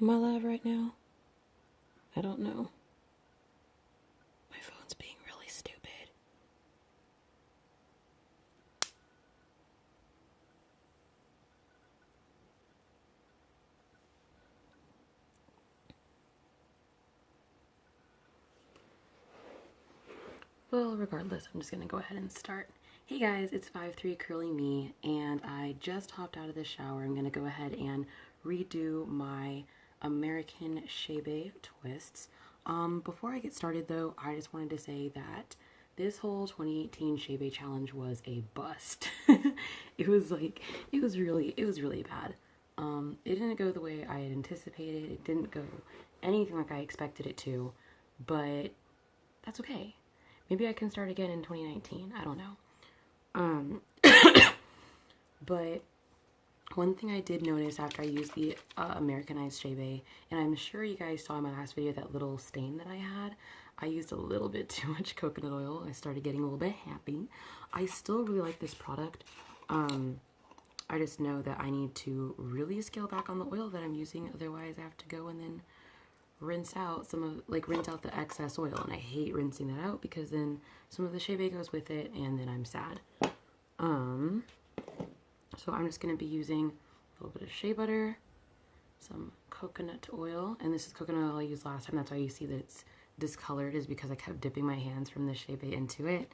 Am I live right now? I don't know. My phone's being really stupid. Well, regardless, I'm just gonna go ahead and start. Hey guys, it's 5'3" Curly Me, and I just hopped out of the shower. I'm gonna go ahead and redo my American Chebe twists. Before I get started though, I just wanted to say that this whole 2018 Chebe challenge was a bust. It was really bad. It didn't go the way I had anticipated. It didn't go anything like I expected it to, but that's okay. Maybe I can start again in 2019. I don't know. But one thing I did notice after I used the Americanized Chebe, and I'm sure you guys saw in my last video that little stain that I had, I used a little bit too much coconut oil. I started getting a little bit happy. I still really like this product. I just know that I need to really scale back on the oil that I'm using. Otherwise, I have to go and then rinse out the excess oil. And I hate rinsing that out because then some of the Chebe goes with it and then I'm sad. So I'm just going to be using a little bit of shea butter, some coconut oil, and this is coconut oil I used last time. That's why you see that it's discolored, is because I kept dipping my hands from the Chebe into it.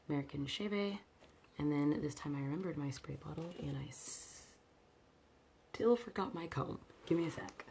American Chebe. And then this time I remembered my spray bottle and I still forgot my comb. Give me a sec.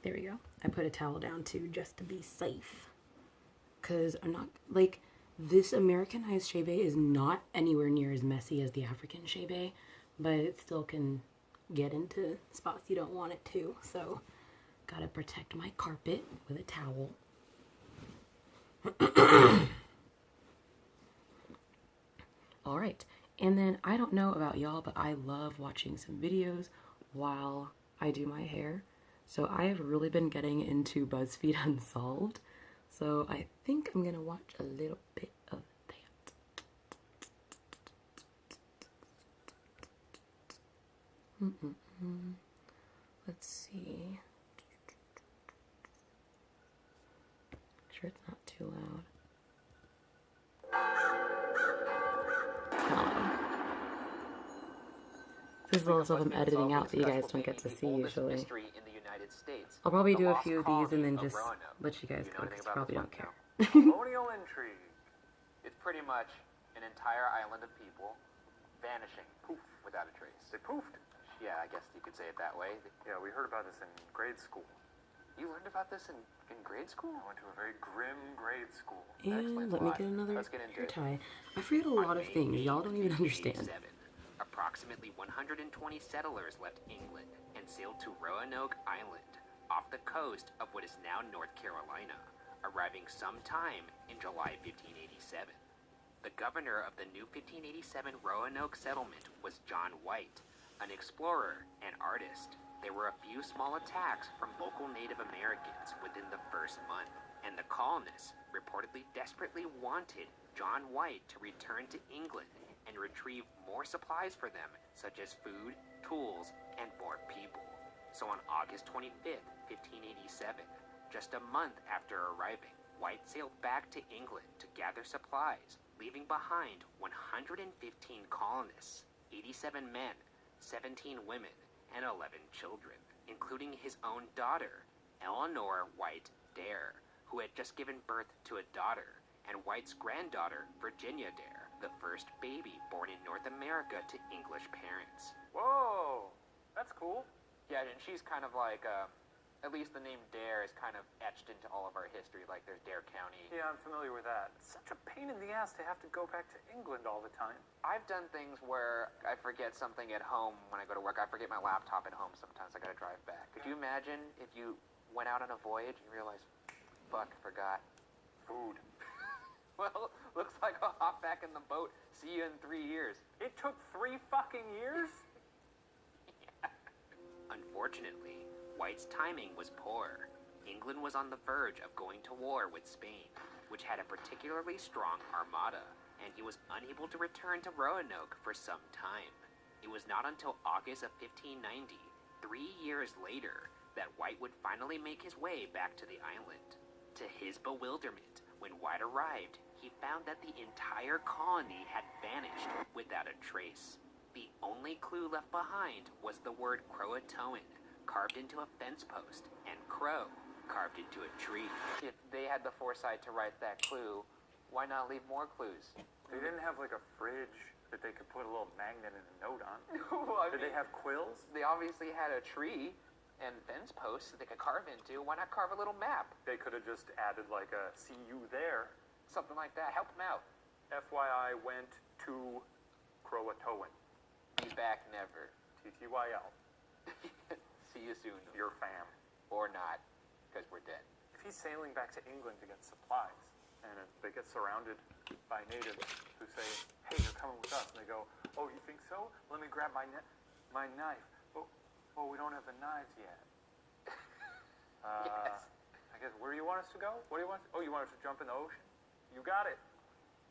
There we go. I put a towel down too just to be safe. Because I'm not, like, this Americanized Chebe is not anywhere near as messy as the African Chebe, but it still can get into spots you don't want it to. So, gotta protect my carpet with a towel. Alright, and then I don't know about y'all, but I love watching some videos while I do my hair. So I have really been getting into BuzzFeed Unsolved. So I think I'm gonna watch a little bit of that. Let's see. Make sure it's not too loud. This is a little stuff I'm editing out that you guys don't get to see usually. I'll probably do a few of these and then just let you guys go because you probably don't care. Colonial intrigue. It's pretty much an entire island of people vanishing, poof, without a trace. They poofed. Yeah, I guess you could say it that way. Yeah, we heard about this in grade school. You learned about this in grade school? I went to a very grim grade school. And let me get another hair tie. I forget a lot of things. Y'all don't even understand. Approximately 120 settlers left England and sailed to Roanoke Island, off the coast of what is now North Carolina, arriving sometime in July 1587. The governor of the new 1587 Roanoke settlement was John White, an explorer and artist. There were a few small attacks from local Native Americans within the first month, and the colonists reportedly desperately wanted John White to return to England and retrieve more supplies for them, such as food, tools, and more people. So on August 25th, 1587, just a month after arriving, White sailed back to England to gather supplies, leaving behind 115 colonists, 87 men, 17 women, and 11 children, including his own daughter, Eleanor White Dare, who had just given birth to a daughter, and White's granddaughter, Virginia Dare, the first baby born in North America to English parents. Whoa, that's cool. Yeah, and she's kind of like At least the name Dare is kind of etched into all of our history, like there's Dare County. Yeah, I'm familiar with that. It's such a pain in the ass to have to go back to England all the time. I've done things where I forget something at home when I go to work. I forget my laptop at home sometimes. I gotta drive back. Could you imagine if you went out on a voyage and you realized, fuck, forgot Food. Well, looks like I'll hop back in the boat. See you in 3 years. It took 3 fucking years? Unfortunately, White's timing was poor. England was on the verge of going to war with Spain, which had a particularly strong armada, and he was unable to return to Roanoke for some time. It was not until August of 1590, 3 years later, that White would finally make his way back to the island. To his bewilderment, when White arrived, he found that the entire colony had vanished without a trace. The only clue left behind was the word Croatoan, carved into a fence post, and Crow, carved into a tree. If they had the foresight to write that clue, why not leave more clues? They didn't have like a fridge that they could put a little magnet and a note on. Well, Did they have quills? They obviously had a tree and fence posts that they could carve into. Why not carve a little map? They could have just added like a "see you there." Something like that. Help them out. FYI, went to Croatoan. Be back never. TTYL. See you soon. Your fam. Or not, because we're dead. If he's sailing back to England to get supplies, and they get surrounded by natives who say, "Hey, you're coming with us," and they go, "Oh, you think so? Let me grab my knife." Oh, we don't have the knives yet. Yes. I guess, where do you want us to go? What do you want? Oh, you want us to jump in the ocean? You got it.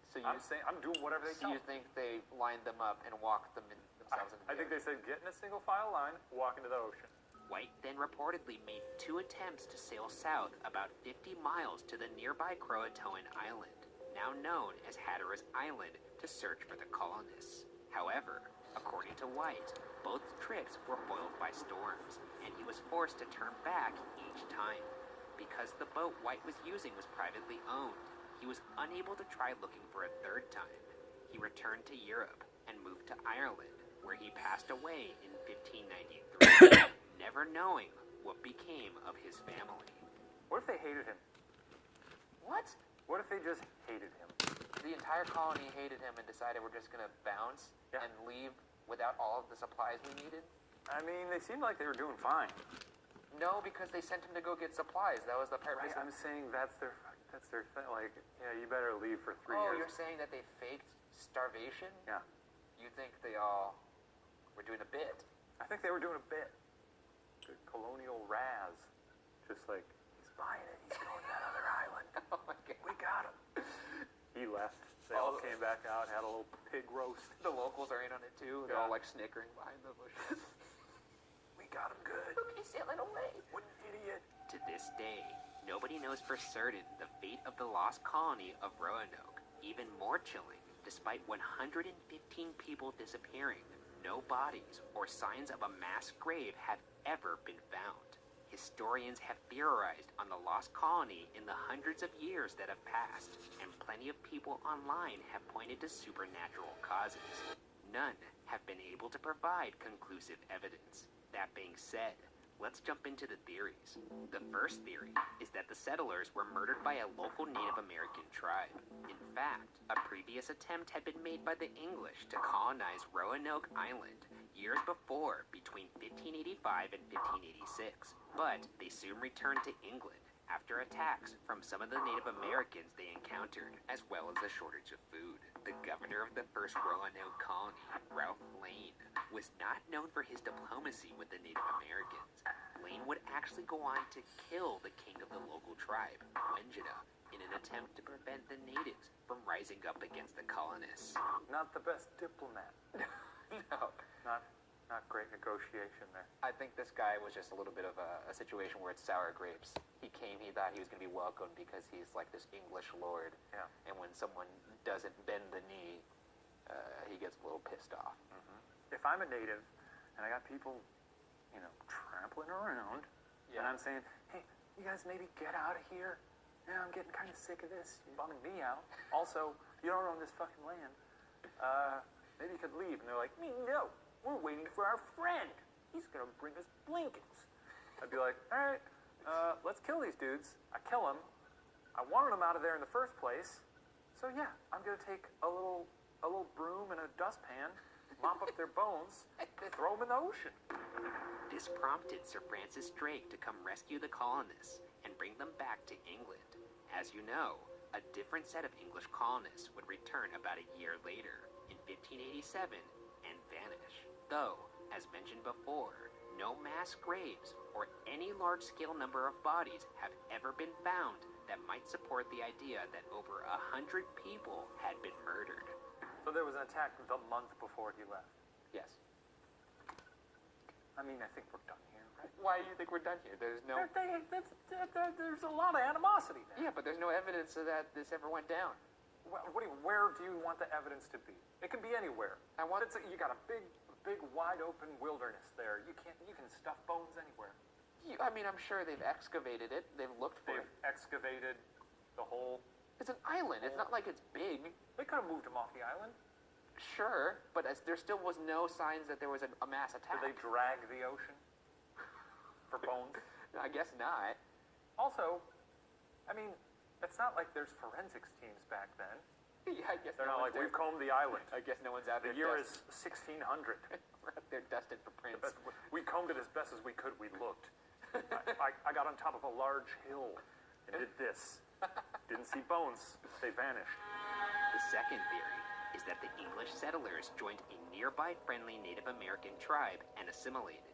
So you, I'm saying, I'm doing whatever they so tell you me. think they lined them up and walked themselves into the I think they ocean? said, get in a single file line, walk into the ocean. White then reportedly made 2 attempts to sail south about 50 miles to the nearby Croatoan Island, now known as Hatteras Island, to search for the colonists. However, according to White, both trips were foiled by storms, and he was forced to turn back each time. Because the boat White was using was privately owned, he was unable to try looking for a third time. He returned to Europe and moved to Ireland, where he passed away in 1593, never knowing what became of his family. What if they hated him? What? What if they just hated him? The entire colony hated him and decided we're just gonna bounce Yeah. and leave without all of the supplies we needed? I mean, they seemed like they were doing fine. No, because they sent him to go get supplies. That was the purpose. Right, I'm saying that's their thing. Like, yeah, you better leave for 3 Oh, years. you're saying that they faked starvation? Yeah. You think they all were doing a bit? I think they were doing a bit. Good colonial Raz. Just like, he's buying it. He's going to that other island. Oh my god. We got him. He left. They all came back out, had a little pig roast. The locals are in on it too. They're Yeah. all like snickering behind the bushes. We got him good. Okay, sailing away. What an idiot. To this day, nobody knows for certain the fate of the lost colony of Roanoke. Even more chilling, despite 115 people disappearing, no bodies or signs of a mass grave have ever been found. Historians have theorized on the lost colony in the hundreds of years that have passed, and plenty of people online have pointed to supernatural causes. None have been able to provide conclusive evidence. That being said, let's jump into the theories. The first theory is that the settlers were murdered by a local Native American tribe. In fact, a previous attempt had been made by the English to colonize Roanoke Island years before, between 1585 and 1586, but they soon returned to England after attacks from some of the Native Americans they encountered, as well as a shortage of food. The governor of the first Roanoke colony, Ralph Lane, was not known for his diplomacy with the Native Americans. Lane would actually go on to kill the king of the local tribe, Wenjida, in an attempt to prevent the natives from rising up against the colonists. Not the best diplomat. No. Not great negotiation there. I think this guy was just a little bit of a situation where it's sour grapes. He came, he thought he was going to be welcomed because he's like this English lord. Yeah. And when someone doesn't bend the knee, he gets a little pissed off. If I'm a native and I got people, trampling around, and I'm saying, hey, you guys maybe get out of here. Yeah, I'm getting kind of sick of this. You're bumming me out. Also, you don't own this fucking land. Maybe you could leave. And they're like, no, we're waiting for our friend. He's going to bring us blankets. I'd be like, all right, let's kill these dudes. I kill them. I wanted them out of there in the first place. So yeah, I'm gonna take a little broom and a dustpan, mop up their bones, throw them in the ocean. This prompted Sir Francis Drake to come rescue the colonists and bring them back to England. As you know, a different set of English colonists would return about a year later, in 1587, and vanish. Though, as mentioned before, no mass graves or any large-scale number of bodies have ever been found that might support the idea that over 100 people had been murdered. So there was an attack the month before he left. Yes. I mean, I think we're done here, right? Why do you think we're done here? There's no... There's a lot of animosity there. Yeah, but there's no evidence that this ever went down. Where do you want the evidence to be? It can be anywhere. You got a big, wide open wilderness there. You can stuff bones anywhere. I'm sure they've excavated it. They've looked for it. They've excavated the whole... It's an island. It's not like it's big. They could have moved him off the island. Sure, but there still was no signs that there was a mass attack. Did they drag the ocean for bones? I guess not. Also, I mean, it's not like there's forensics teams back then. Yeah, I guess they're not like, we've combed the island. I guess no one's out there. The year is 1600. We're out there dusted for prints. We combed it as best as we could. We looked. I got on top of a large hill and did this. Didn't see bones. They vanished. The second theory is that the English settlers joined a nearby friendly Native American tribe and assimilated.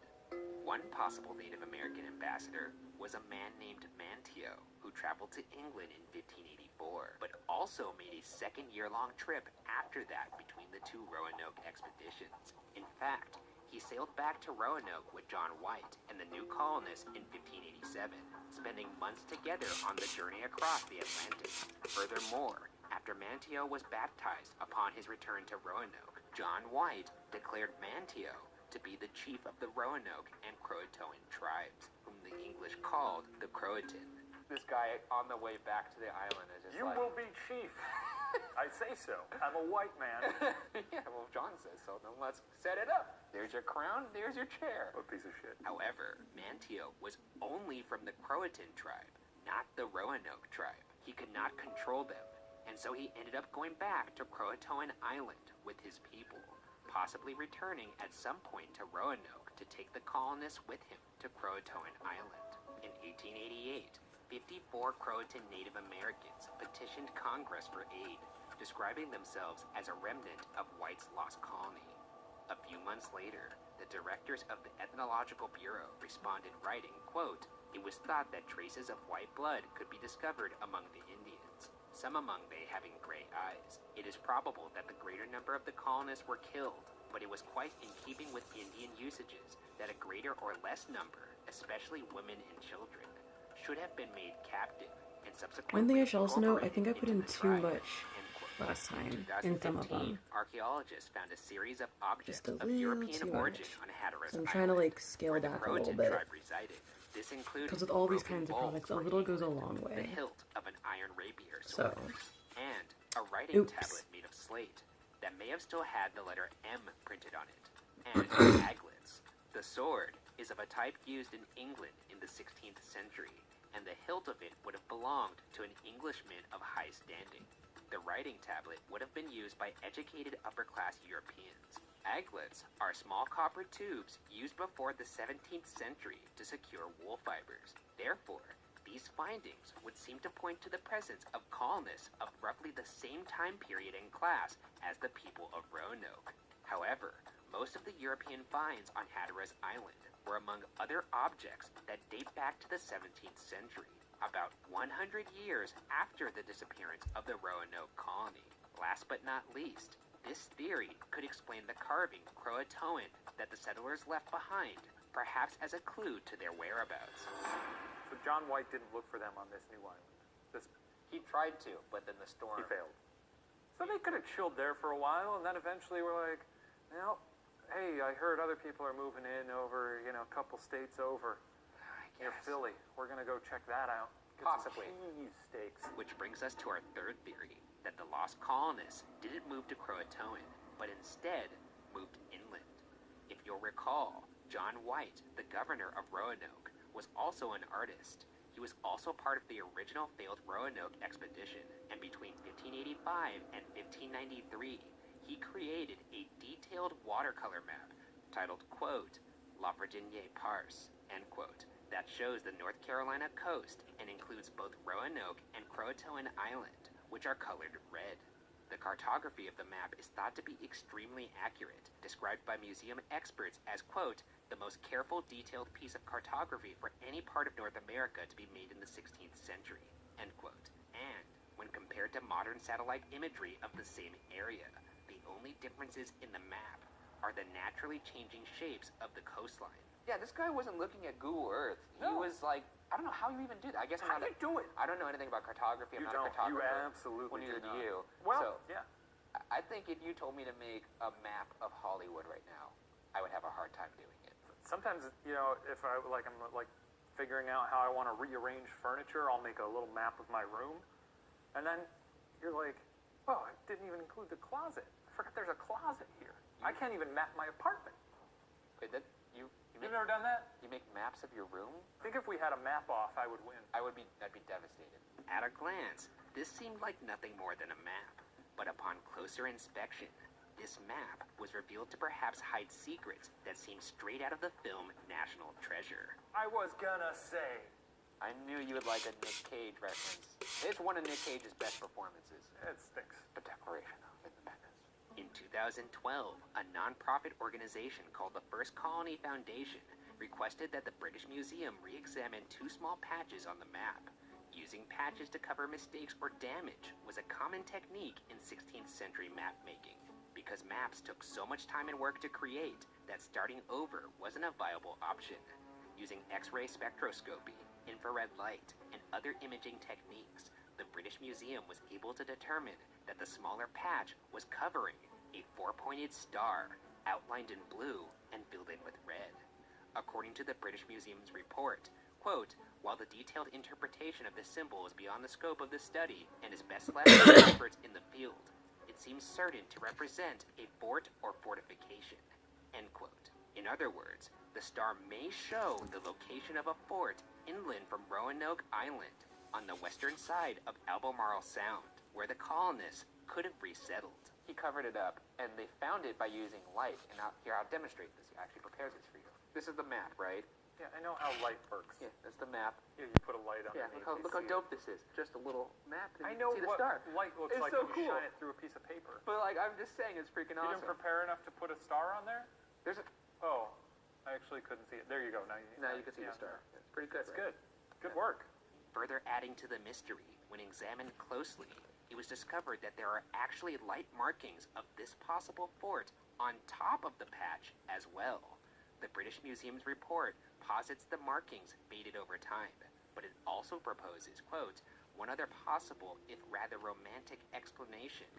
One possible Native American ambassador was a man named Manteo, who traveled to England in 1584, but also made a second year-long trip after that between the two Roanoke expeditions. In fact, he sailed back to Roanoke with John White and the new colonists in 1587, spending months together on the journey across the Atlantic. Furthermore, after Manteo was baptized upon his return to Roanoke, John White declared Manteo to be the chief of the Roanoke and Croatoan tribes, whom the English called the Croatan. This guy on the way back to the island is just You will be chief. I say so. I'm a white man. Yeah, well, John says so. Then let's set it up. There's your crown, there's your chair. What a piece of shit. However, Manteo was only from the Croatan tribe, not the Roanoke tribe. He could not control them, and so he ended up going back to Croatoan Island with his people, possibly returning at some point to Roanoke to take the colonists with him to Croatoan Island. In 1888, 54 Croatan Native Americans petitioned Congress for aid, describing themselves as a remnant of White's lost colony. A few months later, the directors of the Ethnological Bureau responded writing, quote, "It was thought that traces of white blood could be discovered among the Indians, some among they having gray eyes. It is probable that the greater number of the colonists were killed, but it was quite in keeping with Indian usages that a greater or less number, especially women and children, should have been made captive and subsequently One thing I should also note, I think I put in into the too tribe." much last time in some of them. Archaeologists found a series of objects Just a of little European too origin much. on Hatteras So I'm Island, trying to like scale where the back a little Croatan bit. tribe resided. This included Because with all these broken kinds of bowls products, a for little goes a England, long the way. hilt of an iron rapier So, sword, and a writing oops. tablet made of slate that may have still had the letter M printed on it, and aglets. The sword is of a type used in England in the 16th century, and the hilt of it would have belonged to an Englishman of high standing. The writing tablet would have been used by educated upper-class Europeans. Aglets are small copper tubes used before the 17th century to secure wool fibers. Therefore, these findings would seem to point to the presence of colonists of roughly the same time period and class as the people of Roanoke. However, most of the European finds on Hatteras Island were among other objects that date back to the 17th century, about 100 years after the disappearance of the Roanoke colony. Last but not least, this theory could explain the carving Croatoan that the settlers left behind, perhaps as a clue to their whereabouts. So John White didn't look for them on this new island. He tried to, but then the storm... He failed. So they could have chilled there for a while, and then eventually were like, well, hey, I heard other people are moving in over, a couple states over. Near Philly. We're going to go check that out. Get Possibly. some cheesesteaks. Which brings us to our third theory, that the lost colonists didn't move to Croatoan, but instead moved inland. If you'll recall, John White, the governor of Roanoke, was also an artist. He was also part of the original failed Roanoke expedition, and between 1585 and 1593, he created a detailed watercolor map titled, quote, La Virginie Parse, end quote, that shows the North Carolina coast and includes both Roanoke and Croatoan Island, which are colored red. The cartography of the map is thought to be extremely accurate, described by museum experts as, quote, the most careful, detailed piece of cartography for any part of North America to be made in the 16th century, end quote. And, when compared to modern satellite imagery of the same area, the only differences in the map are the naturally changing shapes of the coastline. Yeah, this guy wasn't looking at Google Earth. He was like, I don't know how you even do that. I guess How do you do it? I don't know anything about cartography. I'm You not a don't. cartographer. You absolutely Well, neither do not. you. Well, So, yeah. I think if you told me to make a map of Hollywood right now, I would have a hard time doing it. Sometimes, you know, if I'm figuring out how I want to rearrange furniture, I'll make a little map of my room, and then you're like, oh, I didn't even include the closet. I forgot there's a closet here. I can't even map my apartment. Wait, You've never done that? you make maps of your room? I think if we had a map off, I would win. I'd be devastated. At a glance, this seemed like nothing more than a map. But upon closer inspection, this map was revealed to perhaps hide secrets that seemed straight out of the film National Treasure. I was gonna say. I knew you would like a Nick Cage reference. It's one of Nick Cage's best performances. It stinks. The Declaration of Independence. In 2012, a non-profit organization called the First Colony Foundation requested that the British Museum re-examine two small patches on the map. Using patches to cover mistakes or damage was a common technique in 16th century map making, because maps took so much time and work to create that starting over wasn't a viable option. Using X-ray spectroscopy, infrared light, and other imaging techniques, the British Museum was able to determine that the smaller patch was covering a four-pointed star outlined in blue and filled in with red. According to the British Museum's report, quote, while the detailed interpretation of this symbol is beyond the scope of the study and is best left to experts in the field, it seems certain to represent a fort or fortification, end quote. In other words, the star may show the location of a fort inland from Roanoke Island on the western side of Albemarle Sound, where the colonists could have resettled. He covered it up, and they found it by using light. And here, I'll demonstrate this. He actually prepares this for you. This is the map, right? Yeah, I know how light works. Yeah, that's the map. Yeah, you put a light Yeah, underneath. look how dope this is. Just a little map. And I know see the what star. light looks It's like so when you cool. shine it through a piece of paper. But like, I'm just saying, it's freaking You awesome. didn't prepare enough to put a star on there? There's a. Oh, I actually couldn't see it. There you go. Now you can see the star. It's pretty good. That's right? good. Good work. Further adding to the mystery, when examined closely, it was discovered that there are actually light markings of this possible fort on top of the patch as well. The British Museum's report posits the markings faded over time, but it also proposes, quote, one other possible, if rather romantic explanation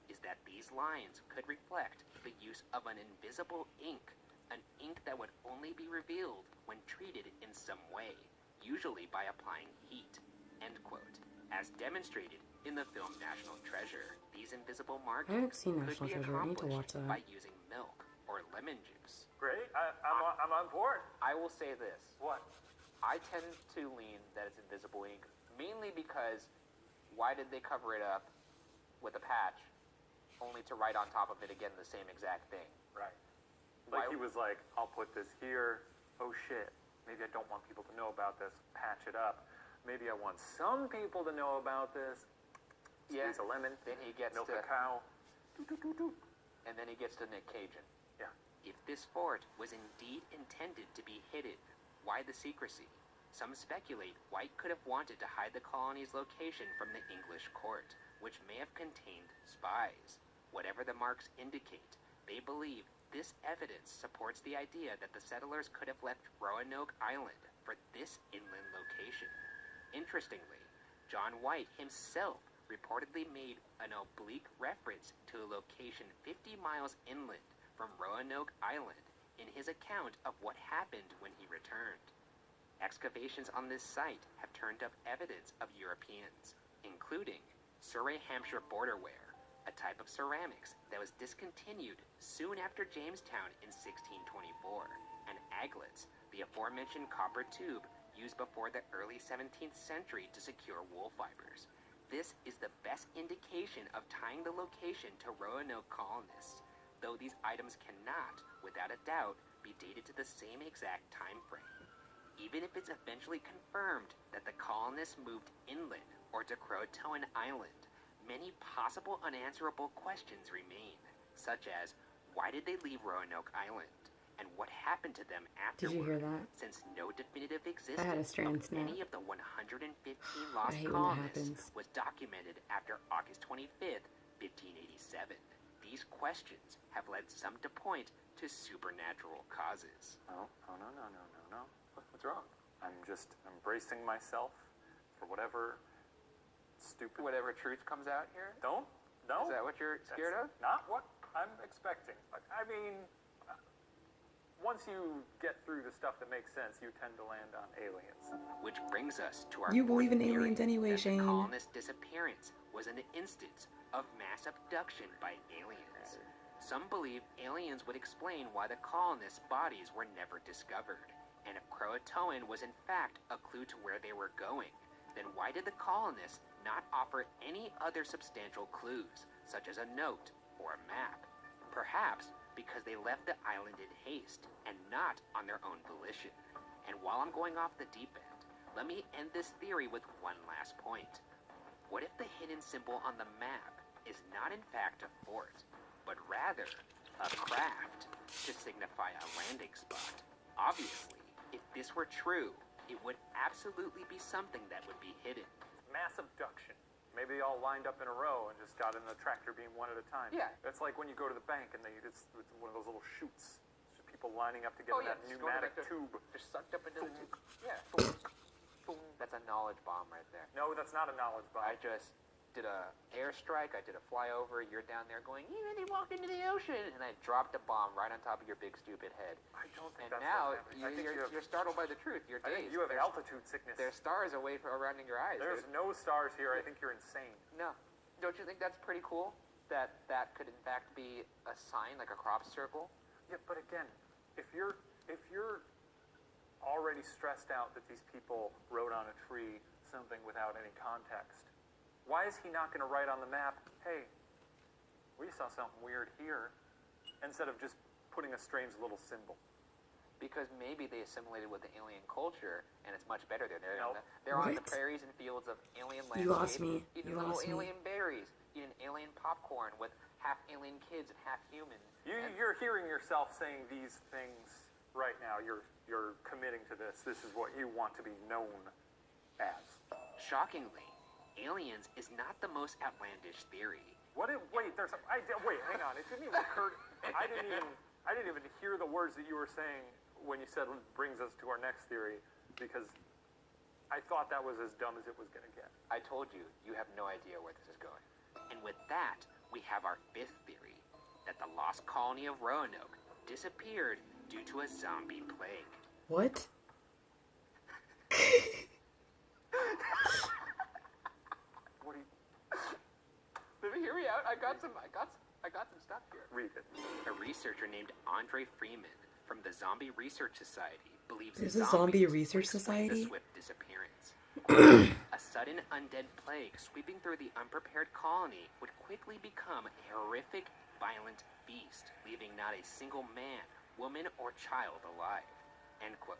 is that these lines could reflect the use of an invisible ink, an ink that would only be revealed when treated in some way, usually by applying heat, end quote. As demonstrated in the film National Treasure, these invisible markings seen could National be Treasure. I need to watch accomplished that. by using milk or lemon juice. Great. I'm on board. I will say this. What? I tend to lean that it's invisible ink, mainly because why did they cover it up with a patch only to write on top of it again the same exact thing? Right. Like Why- he was like, I'll put this here. Oh shit. Maybe I don't want people to know about this. Patch it up. Maybe I want some people to know about this. Squeeze a lemon. Then he gets Milk to, a cow. and then he gets to Nick Cajun. Yeah. If this fort was indeed intended to be hidden, why the secrecy? Some speculate White could have wanted to hide the colony's location from the English court, which may have contained spies. Whatever the marks indicate, they believe this evidence supports the idea that the settlers could have left Roanoke Island for this inland location. Interestingly, John White himself reportedly made an oblique reference to a location 50 miles inland from Roanoke Island in his account of what happened when he returned. Excavations on this site have turned up evidence of Europeans, including Surrey Hampshire borderware, a type of ceramics that was discontinued soon after Jamestown in 1624, and aglets, the aforementioned copper tube used before the early 17th century to secure wool fibers. This is the best indication of tying the location to Roanoke colonists, though these items cannot, without a doubt, be dated to the same exact time frame. Even if it's eventually confirmed that the colonists moved inland or to Croatoan Island, many possible unanswerable questions remain, such as why did they leave Roanoke Island, and what happened to them afterward? Did you hear that? Since no definitive I had a existence strand of snap. any of the 115 I lost hate when that colonists happens. was documented after August 25th, 1587. These questions have led some to point to supernatural causes. No. What's wrong? I'm just embracing myself for whatever stupid... Whatever truth comes out here? No. Is that what you're scared of? Not what I'm expecting. I mean, once you get through the stuff that makes sense, you tend to land on aliens. Which brings us to our You believe in fourth theory, aliens anyway, that Shane. the colonist disappearance was an instance of mass abduction by aliens. Some believe aliens would explain why the colonists' bodies were never discovered. And if Croatoan was in fact a clue to where they were going, then why did the colonists not offer any other substantial clues, such as a note or a map? Perhaps because they left the island in haste and not on their own volition. And while I'm going off the deep end, let me end this theory with one last point. What if the hidden symbol on the map is not in fact a fort, but rather a craft to signify a landing spot? Obviously, if this were true, it would absolutely be something that would be hidden. Mass abduction. Maybe they all lined up in a row and just got in the tractor beam one at a time. Yeah. It's like when you go to the bank and it's one of those little chutes. It's just people lining up to get in that just going pneumatic like tube. Just sucked up into the tube. Yeah. Boom. Boom. That's a knowledge bomb right there. No, that's not a knowledge bomb. I just did a airstrike. I did a flyover. You're down there going, you really walked into the ocean, and I dropped a bomb right on top of your big stupid head. I don't think And that's now what's happening. I think you're startled by the truth. You're I think dazed. you have altitude sickness. There's stars away around in your eyes. There's no stars here. I think you're insane. No. Don't you think that's pretty cool? That could in fact be a sign, like a crop circle? Yeah, but again, if you're already stressed out that these people wrote on a tree something without any context, why is he not going to write on the map, hey, we saw something weird here, instead of just putting a strange little symbol? Because maybe they assimilated with the alien culture, and it's much better there. Nope. They're on the What? prairies and fields of alien You lost landscape, me. eating You little lost me. alien berries, eating alien popcorn with half alien kids and half human. You're hearing yourself saying these things right now. You're committing to this. This is what you want to be known as. Shockingly, aliens is not the most outlandish theory. Wait, hang on. It didn't even occur. I didn't even hear the words that you were saying when you said brings us to our next theory, because I thought that was as dumb as it was going to get. I told you, you have no idea where this is going. And with that, we have our fifth theory, that the lost colony of Roanoke disappeared due to a zombie plague. What? What do you Let me hear me out. I got some stuff here. read it? A researcher named Andre Freeman from the Zombie Research Society believes There's a zombies zombie research would explain society? the swift disappearance. A sudden undead plague sweeping through the unprepared colony would quickly become a horrific, violent beast, leaving not a single man, woman, or child alive. End quote.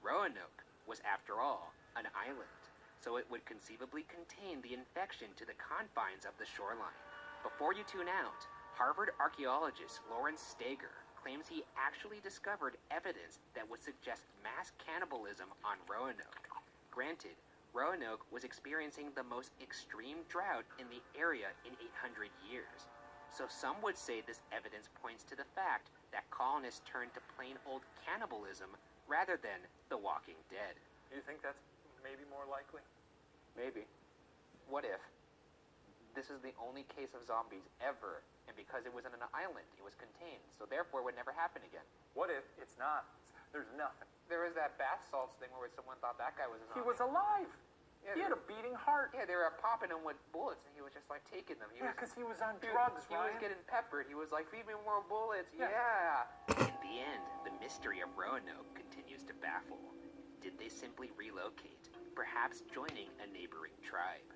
Roanoke was, after all, an island, so it would conceivably contain the infection to the confines of the shoreline. Before you tune out, Harvard archaeologist Lawrence Steger claims he actually discovered evidence that would suggest mass cannibalism on Roanoke. Granted, Roanoke was experiencing the most extreme drought in the area in 800 years. So some would say this evidence points to the fact that colonists turned to plain old cannibalism rather than the Walking Dead. You think that's maybe more likely? Maybe. What if this is the only case of zombies ever, and because it was in an island, it was contained, so therefore it would never happen again? What if it's not? There's nothing. There was that bath salts thing where someone thought that guy was a zombie. He was alive. Yeah, He had a beating heart. Yeah, they were popping him with bullets, and he was just like taking them. Yeah, because he was on He drugs, he was Ryan. getting peppered. He was like, feed me more bullets. Yeah. Yeah. In the end, the mystery of Roanoke continues to baffle. did they simply relocate, perhaps joining a neighboring tribe?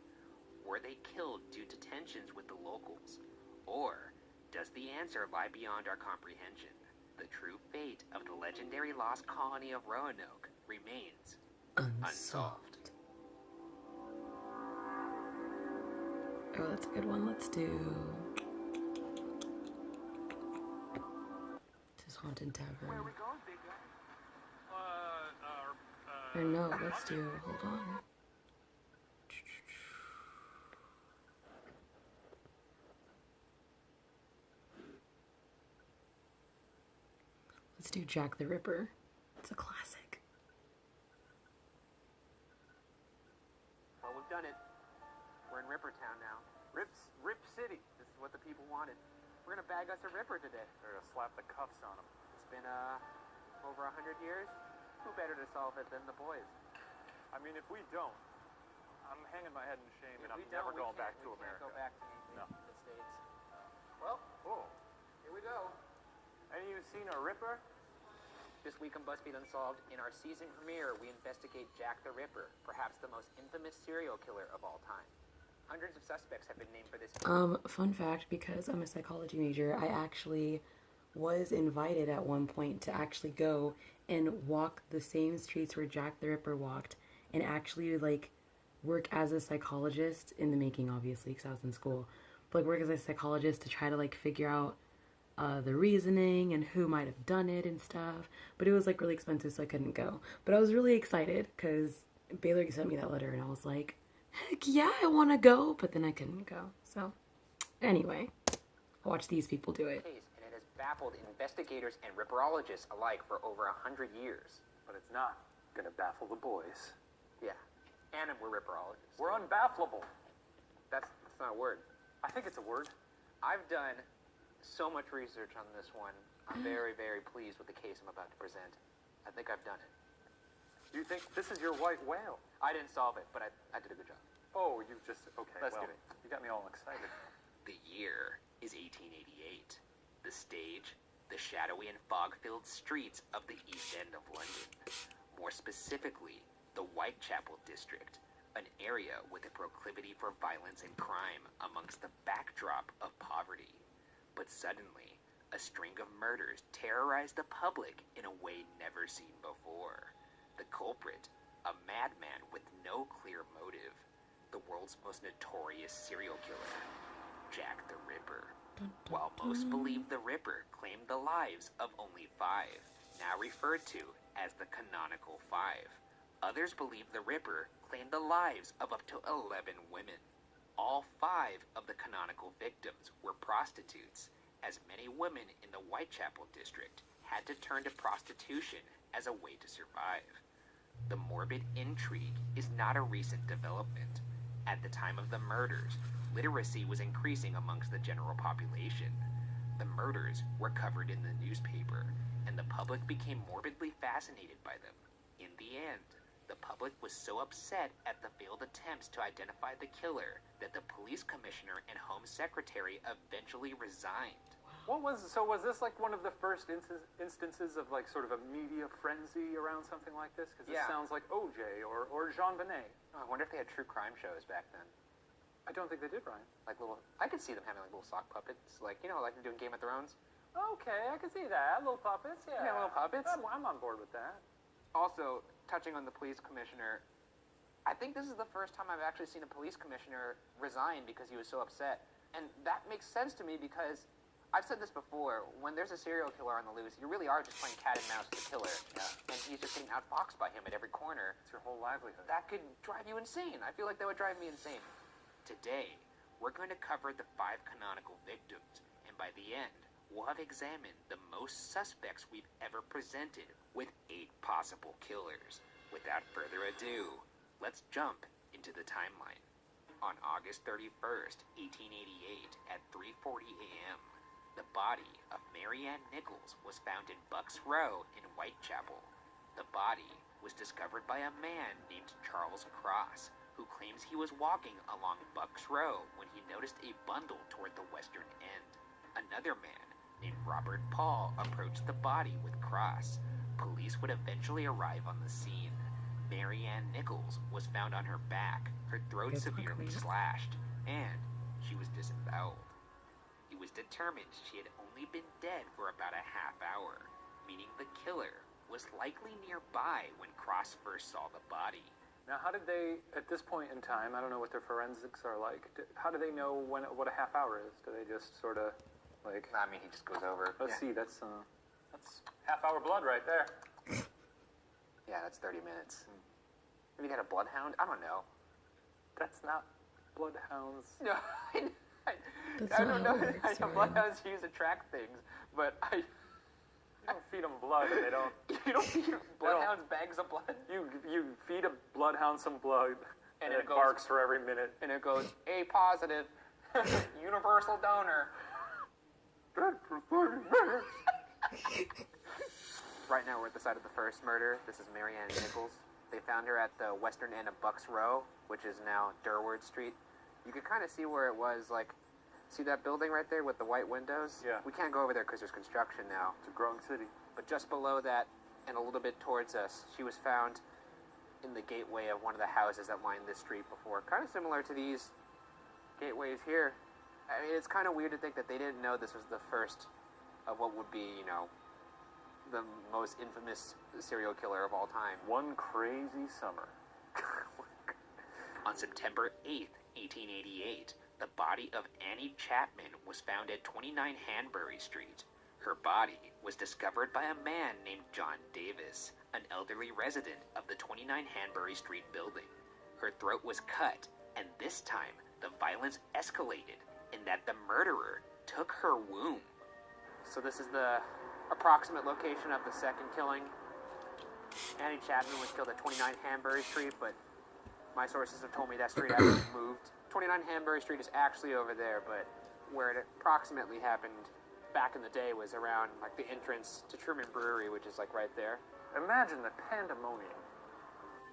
Were they killed due to tensions with the locals? Or does the answer lie beyond our comprehension? The true fate of the legendary lost colony of Roanoke remains unsolved. Oh, that's a good one. Let's do this Haunted Tavern. Where are we going, big guy? Or no, let's do, hold on. Let's do Jack the Ripper. It's a classic. Well, we've done it. We're in Ripper Town now. Rip City. This is what the people wanted. We're gonna bag us a Ripper today. They're gonna slap the cuffs on him. It's been, over 100 years. Who better to solve it than the boys? I mean, if we don't, I'm hanging my head in shame, and I'm We never don't, going back to we America. can't go back to No. the States. Well, Oh, here we go. any of you seen a Ripper? This week on BuzzFeed Unsolved, in our season premiere, we investigate Jack the Ripper, perhaps the most infamous serial killer of all time. Hundreds of suspects have been named for this. Fun fact, because I'm a psychology major, I actually was invited at one point to actually go and walk the same streets where Jack the Ripper walked and actually, like, work as a psychologist in the making, obviously, because I was in school. But, like, work as a psychologist to try to, like, figure out the reasoning and who might have done it and stuff. But it was, like, really expensive, so I couldn't go. But I was really excited because Baylor sent me that letter, and I was like, heck yeah, I want to go. But then I couldn't go. So, anyway, watch these people do it. Case, and it has baffled investigators and ripperologists alike for over 100 years. But it's not gonna baffle the boys. Yeah, and we're ripperologists. We're unbafflable. That's not a word. I think it's a word. I've done so much research on this one. I'm very, very pleased with the case I'm about to present. I think I've done it. You think this is your white whale? I didn't solve it, but I did a good job. Oh, you just, okay, Let's well, do it. you got me all excited. The year is 1888. The stage, the shadowy and fog-filled streets of the East End of London. More specifically, the Whitechapel district, an area with a proclivity for violence and crime amongst the backdrop of poverty. But suddenly, a string of murders terrorized the public in a way never seen before. The culprit, a madman with no clear motive, the world's most notorious serial killer, Jack the Ripper. While most believe the Ripper claimed the lives of only 5, now referred to as the canonical 5, others believe the Ripper claimed the lives of up to 11 women. All 5 of the canonical victims were prostitutes, as many women in the Whitechapel district had to turn to prostitution as a way to survive. The morbid intrigue is not a recent development. At the time of the murders, literacy was increasing amongst the general population. The murders were covered in the newspaper, and the public became morbidly fascinated by them. In the end, the public was so upset at the failed attempts to identify the killer that the police commissioner and home secretary eventually resigned. Was this like one of the first instances of like sort of a media frenzy around something like this? Because this Yeah. sounds like OJ or Jean Benet. Oh, I wonder if they had true crime shows back then. I don't think they did, Ryan. Like I could see them having like little sock puppets, like, you know, like they're doing Game of Thrones. Okay, I can see that. Little puppets, yeah. Yeah, little puppets. I'm on board with that. Also, touching on the police commissioner, I think this is the first time I've actually seen a police commissioner resign because he was so upset. And that makes sense to me because I've said this before, when there's a serial killer on the loose, you really are just playing cat and mouse with the killer. Yeah. And he's just getting outfoxed by him at every corner. It's your whole livelihood. That could drive you insane. I feel like that would drive me insane. Today, we're going to cover the 5 canonical victims, and by the end, we'll have examined the most suspects we've ever presented with 8 possible killers. Without further ado, let's jump into the timeline. On August 31st, 1888, at 3:40 a.m., the body of Marianne Nichols was found in Bucks Row in Whitechapel. The body was discovered by a man named Charles Cross, who claims he was walking along Bucks Row when he noticed a bundle toward the western end. Another man named Robert Paul approached the body with Cross. Police would eventually arrive on the scene. Marianne Nichols was found on her back, her throat severely slashed, and she was disemboweled. It was determined she had only been dead for about a half hour, meaning the killer was likely nearby when Cross first saw the body. Now, how did they, at this point in time, I don't know what their forensics are like, how do they know what a half hour is? Do they just sort of, like... I mean, he just goes over. Let's see, that's half hour blood right there. Yeah, that's 30 minutes. Have you got a bloodhound? I don't know. That's not bloodhounds. No, That's I not don't know. how it works, I know right? bloodhounds use to track things, but You don't feed them blood and they don't... you don't feed bloodhounds bags of blood. You feed a bloodhound some blood and it goes- barks for every minute. And it goes, A positive, universal donor. Dead for 30 minutes. Right now we're at the site of the first murder. This is Marianne Nichols. They found her at the western end of Bucks Row, which is now Durward Street. You could kind of see where it was, like, see that building right there with the white windows? Yeah. We can't go over there because there's construction now. It's a growing city. But just below that, and a little bit towards us, she was found in the gateway of one of the houses that lined this street before. Kind of similar to these gateways here. I mean, it's kind of weird to think that they didn't know this was the first of what would be, you know, the most infamous serial killer of all time. One crazy summer. On September 8th, 1888, the body of Annie Chapman was found at 29 Hanbury Street. Her body was discovered by a man named John Davis, an elderly resident of the 29 Hanbury Street building. Her throat was cut, and this time the violence escalated in that the murderer took her womb. So this is the approximate location of the second killing. Annie Chapman was killed at 29 Hanbury Street, but my sources have told me that street actually moved. 29 Hanbury Street is actually over there, but where it approximately happened back in the day was around like the entrance to Truman Brewery, which is like right there. Imagine the pandemonium.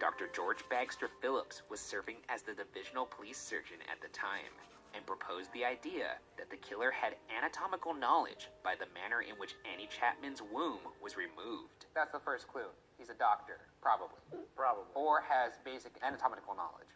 Dr. George Bagster Phillips was serving as the divisional police surgeon at the time and proposed the idea that the killer had anatomical knowledge by the manner in which Annie Chapman's womb was removed. That's the first clue. He's a doctor, probably. Probably. Or has basic anatomical knowledge.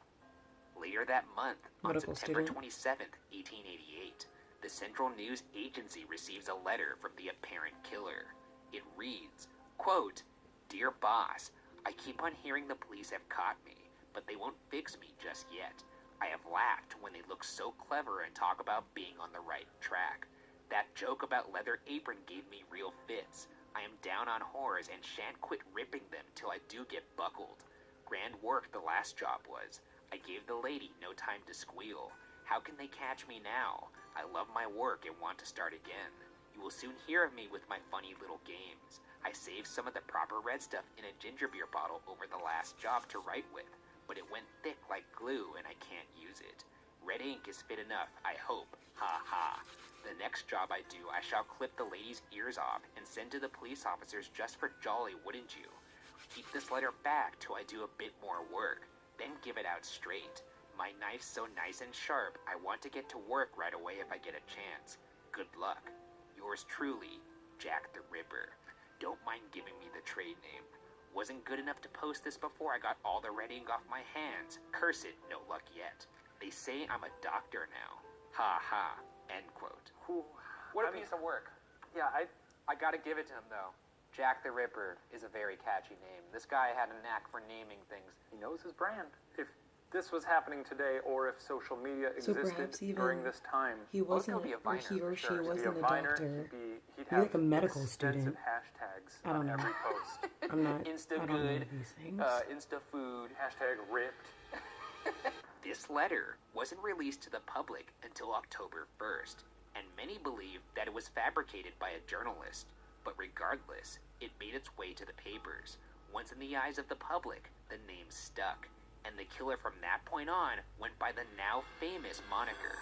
Later that month, on Medical September student. 27th, 1888, the Central News Agency receives a letter from the apparent killer. It reads, quote, "Dear boss, I keep on hearing the police have caught me, but they won't fix me just yet. I have laughed when they look so clever and talk about being on the right track. That joke about leather apron gave me real fits. I am down on whores and shan't quit ripping them till I do get buckled. Grand work the last job was. I gave the lady no time to squeal. How can they catch me now? I love my work and want to start again. You will soon hear of me with my funny little games. I saved some of the proper red stuff in a ginger beer bottle over the last job to write with, but it went thick like glue and I can't use it. Red ink is fit enough, I hope. Ha ha. The next job I do, I shall clip the lady's ears off and send to the police officers just for jolly, wouldn't you? Keep this letter back till I do a bit more work, then give it out straight. My knife's so nice and sharp, I want to get to work right away if I get a chance. Good luck. Yours truly, Jack the Ripper. Don't mind giving me the trade name. Wasn't good enough to post this before I got all the red ink off my hands. Curse it, no luck yet. They say I'm a doctor now. Ha ha. End quote. What a piece of work. Yeah, I gotta give it to him, though. Jack the Ripper is a very catchy name. This guy had a knack for naming things. he knows his brand. If this was happening today, or if social media So existed perhaps even during this time, he wasn't, be a or viner he or for she sure. he'd be wasn't a a viner, doctor. he'd Be have like a medical extensive student. hashtags I don't on know. every post. I'm not. Insta I don't know good, these things. Insta food. Hashtag ripped. This letter wasn't released to the public until October 1st, and many believe that it was fabricated by a journalist. But regardless, it made its way to the papers. Once in the eyes of the public, the name stuck, and the killer from that point on went by the now famous moniker,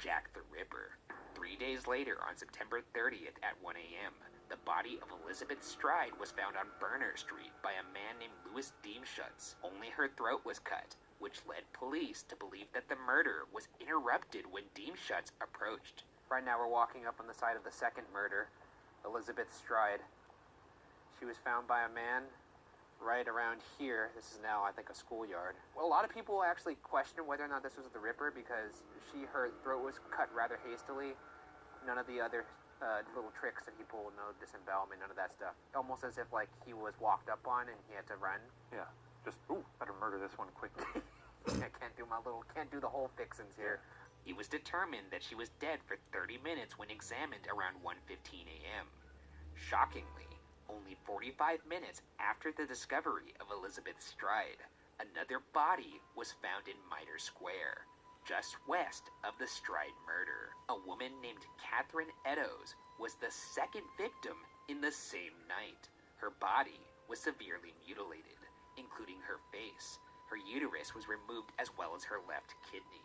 Jack the Ripper. 3 days later, on September 30th at 1 a.m., the body of Elizabeth Stride was found on Berner Street by a man named Louis Deemschutz. Only her throat was cut, which led police to believe that the murder was interrupted when Deemschutz approached. Right now we're walking up on the site of the second murder, Elizabeth Stride. She was found by a man right around here. This is now, I think, a schoolyard. Well, a lot of people actually question whether or not this was the Ripper because her throat was cut rather hastily. None of the other little tricks that he pulled, no disembowelment, none of that stuff. Almost as if like he was walked up on and he had to run. Yeah. Just, better murder this one quickly. I can't do the whole fixins here. It was determined that she was dead for 30 minutes when examined around 1:15 a.m. Shockingly, only 45 minutes after the discovery of Elizabeth Stride, another body was found in Mitre Square, just west of the Stride murder. A woman named Catherine Eddowes was the second victim in the same night. Her body was severely mutilated, including her face. Her uterus was removed as well as her left kidney.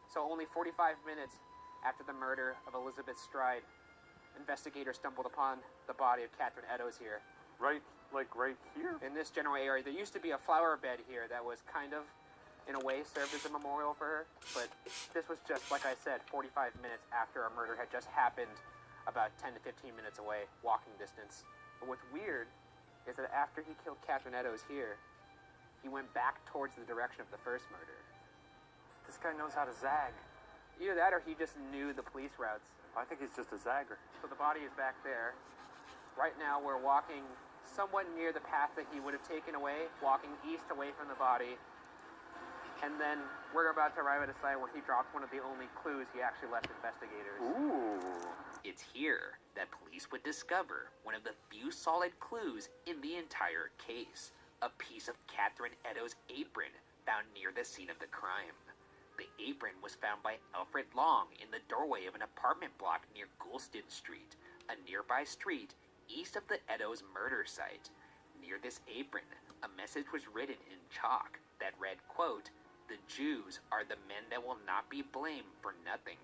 So only 45 minutes after the murder of Elizabeth Stride, investigators stumbled upon the body of Catherine Eddowes here. Right here? In this general area, there used to be a flower bed here that was kind of, in a way, served as a memorial for her. But this was just, like I said, 45 minutes after a murder had just happened, about 10 to 15 minutes away, walking distance. But what's weird is that after he killed Catherine Eddowes here, he went back towards the direction of the first murder. This guy knows how to zag. Either that or he just knew the police routes. I think he's just a zagger. So the body is back there. Right now we're walking somewhat near the path that he would have taken away, walking east away from the body. And then we're about to arrive at a site where he dropped one of the only clues he actually left investigators. Ooh. It's here that police would discover one of the few solid clues in the entire case, a piece of Catherine Eddowes' apron found near the scene of the crime. The apron was found by Alfred Long in the doorway of an apartment block near Goulston Street, a nearby street east of the Eddowes murder site. Near this apron, a message was written in chalk that read, quote, "The Jews are the men that will not be blamed for nothing,"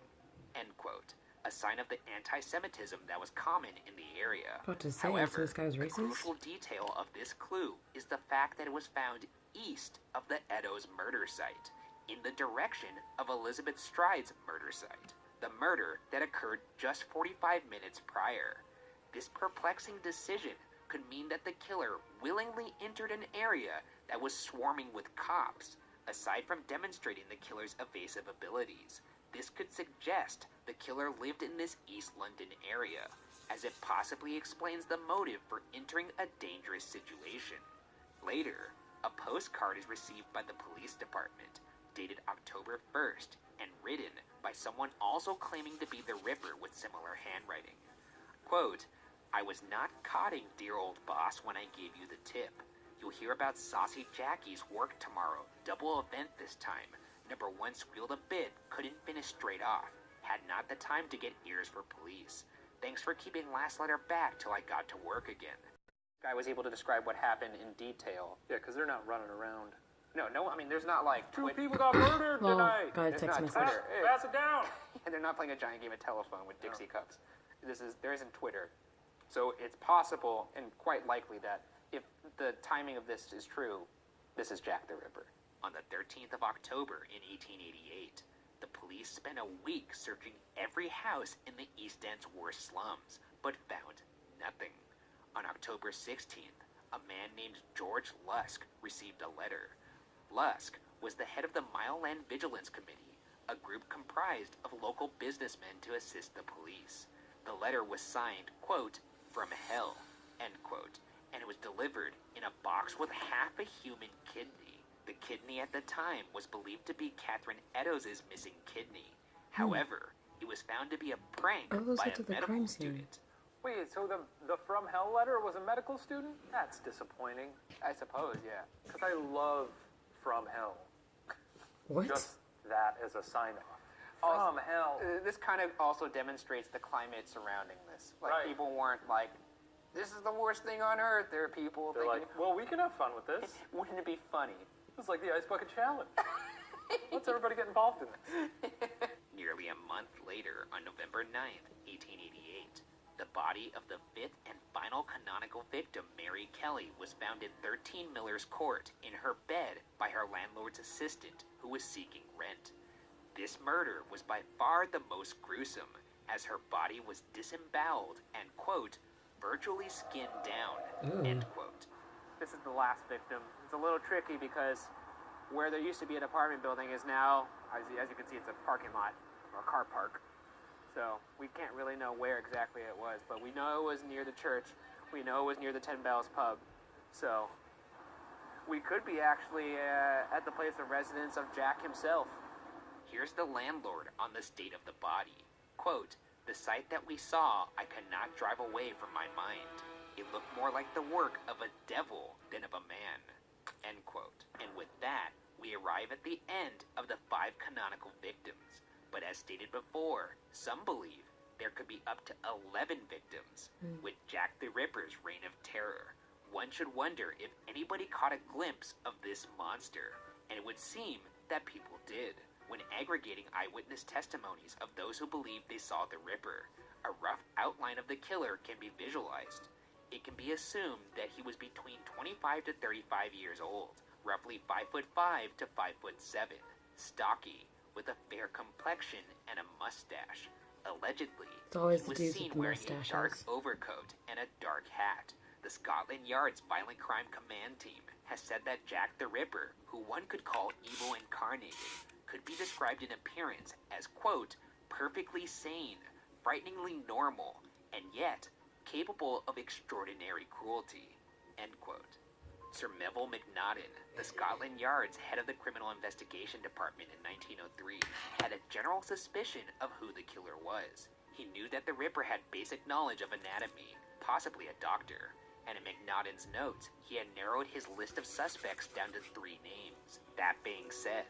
end quote. A sign of the anti-Semitism that was common in the area. About to say, However, so this guy was the racist? crucial detail of this clue is the fact that it was found east of the Eddowes murder site, in the direction of Elizabeth Stride's murder site, the murder that occurred just 45 minutes prior. This perplexing decision could mean that the killer willingly entered an area that was swarming with cops. Aside from demonstrating the killer's evasive abilities, this could suggest the killer lived in this East London area, as it possibly explains the motive for entering a dangerous situation. Later, a postcard is received by the police department, dated October 1st, and written by someone also claiming to be the Ripper with similar handwriting. Quote, "I was not codding dear old boss when I gave you the tip. You'll hear about Saucy Jackie's work tomorrow. Double event this time. Number 1 squealed a bit, couldn't finish straight off. Had not the time to get ears for police. Thanks for keeping last letter back till I got to work again." Guy was able to describe what happened in detail. Yeah, because they're not running around. No, I mean, there's not like Two people got murdered Well, tonight. got a It's text not message. Twitter. Pass it down. And they're not playing a giant game of telephone with Dixie cups. There isn't Twitter. So it's possible and quite likely that if the timing of this is true, this is Jack the Ripper. On the 13th of October in 1888, the police spent a week searching every house in the East End's worst slums, but found nothing. On October 16th, a man named George Lusk received a letter. Lusk was the head of the Mile End Vigilance Committee, a group comprised of local businessmen to assist the police. The letter was signed, quote, "From hell," end quote, and it was delivered in a box with half a human kidney. The kidney at the time was believed to be Catherine Eddowes' missing kidney. However, it was found to be a prank Oh, those by led a to the medical crime scene. student. Wait, so the From Hell letter was a medical student? That's disappointing. I suppose, yeah. Because I love From Hell. What? Just that as a sign-off. Also, From Hell. This kind of also demonstrates the climate surrounding this. Like, Right. people weren't like, this is the worst thing on earth. There are people They're thinking, like, well, we can have fun with this. wouldn't it be funny? It's like the Ice Bucket Challenge. Let's everybody get involved in this. Nearly a month later, on November 9th, 1888, the body of the fifth and final canonical victim, Mary Kelly, was found in 13 Miller's Court in her bed by her landlord's assistant, who was seeking rent. This murder was by far the most gruesome, as her body was disemboweled and, quote, virtually skinned down, end quote. this is the last victim. It's a little tricky because where there used to be an apartment building is now, as you can see, it's a parking lot or a car park. So we can't really know where exactly it was, but we know it was near the church. We know it was near the 10 Bells pub. So we could be actually at the place of residence of Jack himself. Here's the landlord on the state of the body. Quote, "The sight that we saw, I could not drive away from my mind. It looked more like the work of a devil than of a man." End quote. And with that, we arrive at the end of the 5 canonical victims. But as stated before, some believe there could be up to 11 victims, with Jack the Ripper's reign of terror. One should wonder if anybody caught a glimpse of this monster, and it would seem that people did. When aggregating eyewitness testimonies of those who believe they saw the Ripper, a rough outline of the killer can be visualized. It can be assumed that he was between 25 to 35 years old, roughly 5'5" to 5'7", stocky, with a fair complexion and a mustache. Allegedly, he was seen wearing a dark overcoat and a dark hat. The Scotland Yard's Violent Crime Command Team has said that Jack the Ripper, who one could call evil incarnated, could be described in appearance as, quote, "perfectly sane, frighteningly normal, and yet capable of extraordinary cruelty," end quote. Sir Melville Macnaghten, the Scotland Yard's head of the Criminal Investigation Department in 1903, had a general suspicion of who the killer was. He knew that the Ripper had basic knowledge of anatomy, possibly a doctor, and in Macnaghten's notes, he had narrowed his list of suspects down to 3 names. That being said,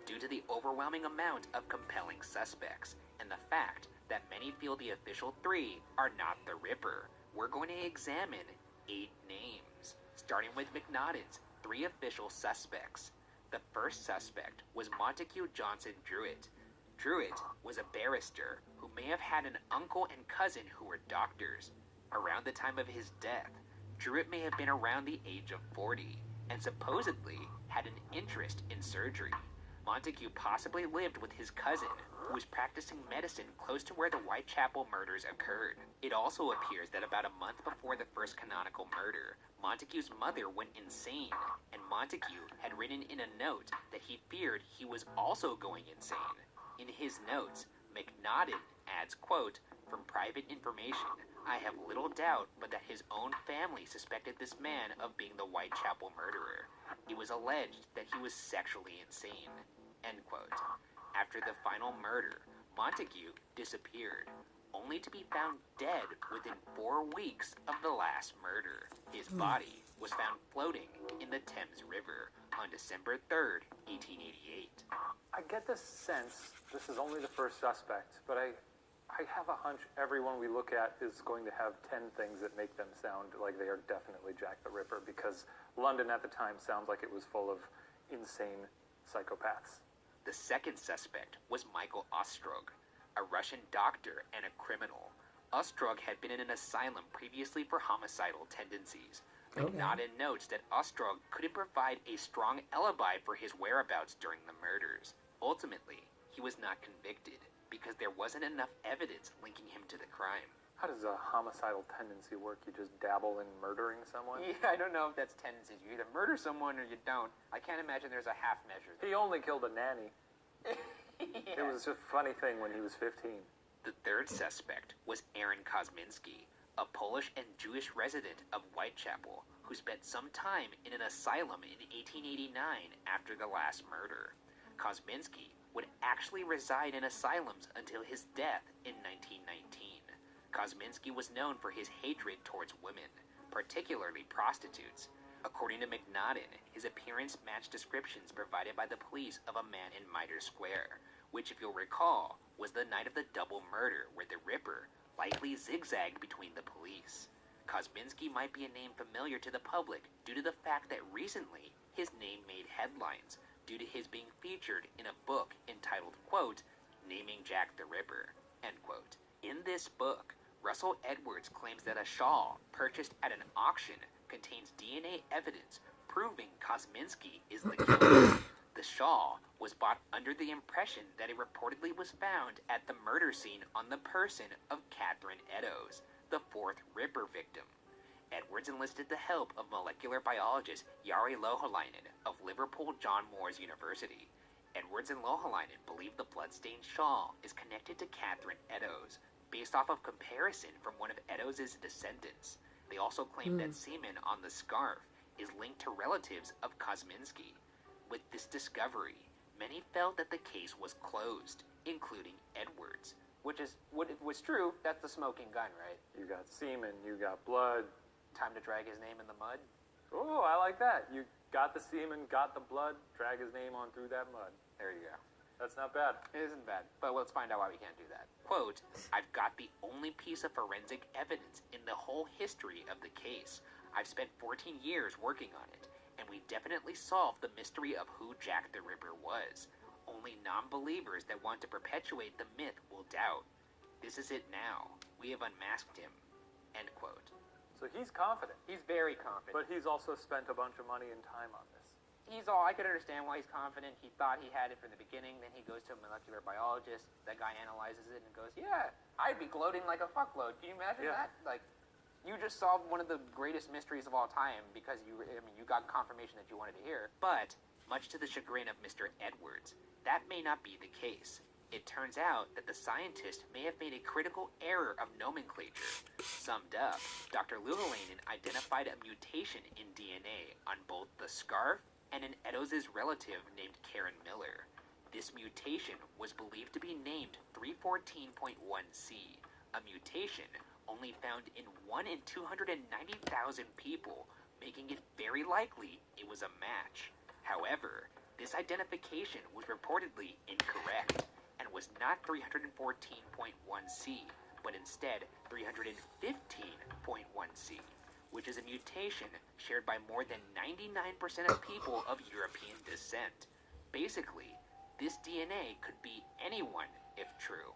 due to the overwhelming amount of compelling suspects, and the fact that many feel the official 3 are not the Ripper, we're going to examine 8 names, starting with Macnaghten's 3 official suspects. The first suspect was Montague Johnson Druitt. Druitt was a barrister who may have had an uncle and cousin who were doctors. Around the time of his death, Druitt may have been around the age of 40, and supposedly had an interest in surgery. Montague possibly lived with his cousin, who was practicing medicine close to where the Whitechapel murders occurred. It also appears that about a month before the first canonical murder, Montague's mother went insane, and Montague had written in a note that he feared he was also going insane. In his notes, Macnaghten adds, quote, "From private information, I have little doubt but that his own family suspected this man of being the Whitechapel murderer. It was alleged that he was sexually insane," end quote. After the final murder, Montague disappeared, only to be found dead within 4 weeks of the last murder. His body was found floating in the Thames River on December 3rd, 1888. I get the sense this is only the first suspect, but I have a hunch everyone we look at is going to have 10 things that make them sound like they are definitely Jack the Ripper, because London at the time sounds like it was full of insane psychopaths. The second suspect was Michael Ostrog, a Russian doctor and a criminal. Ostrog had been in an asylum previously for homicidal tendencies. Macnaghten notes that Ostrog couldn't provide a strong alibi for his whereabouts during the murders. Ultimately, he was not convicted because there wasn't enough evidence linking him to the crime. How does a homicidal tendency work? You just dabble in murdering someone? Yeah, I don't know if that's tendencies. You either murder someone or you don't. I can't imagine there's a half measure there. He only killed a nanny. Yeah. It was a funny thing when he was 15. The third suspect was Aaron Kosminski, a Polish and Jewish resident of Whitechapel who spent some time in an asylum in 1889 after the last murder. Kosminski would actually reside in asylums until his death in 1919. Kosminski was known for his hatred towards women, particularly prostitutes. According to Macnaghten, his appearance matched descriptions provided by the police of a man in Mitre Square, which, if you'll recall, was the night of the double murder where the Ripper likely zigzagged between the police. Kosminski might be a name familiar to the public due to the fact that recently his name made headlines due to his being featured in a book entitled, quote, "Naming Jack the Ripper," end quote. In this book, Russell Edwards claims that a shawl purchased at an auction contains DNA evidence proving Kosminski is the killer. The shawl was bought under the impression that it reportedly was found at the murder scene on the person of Catherine Eddowes, the 4th Ripper victim. Edwards enlisted the help of molecular biologist Jari Louhelainen of Liverpool John Moores University. Edwards and Louhelainen believe the bloodstained shawl is connected to Catherine Eddowes, based off of comparison from one of Eddowes' descendants. They also claim that semen on the scarf is linked to relatives of Kosminski. With this discovery, many felt that the case was closed, including Edwards. Which is, what it was true, that's the smoking gun, right? You got semen, you got blood. Time to drag his name in the mud. Oh, I like that. You got the semen, got the blood, drag his name on through that mud. There you go. That's not bad. It isn't bad, but let's find out why we can't do that. Quote, I've got the only piece of forensic evidence in the whole history of the case. I've spent 14 years working on it, and we definitely solved the mystery of who Jack the Ripper was. Only non-believers that want to perpetuate the myth will doubt. This is it now. We have unmasked him. End quote. So he's confident. He's very confident. But he's also spent a bunch of money and time on this. I could understand why he's confident. He thought he had it from the beginning. Then he goes to a molecular biologist. That guy analyzes it and goes, yeah, I'd be gloating like a fuckload. Can you imagine that? Like, you just solved one of the greatest mysteries of all time because you got confirmation that you wanted to hear. But, much to the chagrin of Mr. Edwards, that may not be the case. It turns out that the scientist may have made a critical error of nomenclature. Summed up, Dr. Louhelainen identified a mutation in DNA on both the scarf and an Eddowes' relative named Karen Miller. This mutation was believed to be named 314.1C, a mutation only found in 1 in 290,000 people, making it very likely it was a match. However, this identification was reportedly incorrect and was not 314.1C, but instead 315.1C, which is a mutation shared by more than 99% of people of European descent. Basically, this DNA could be anyone if true.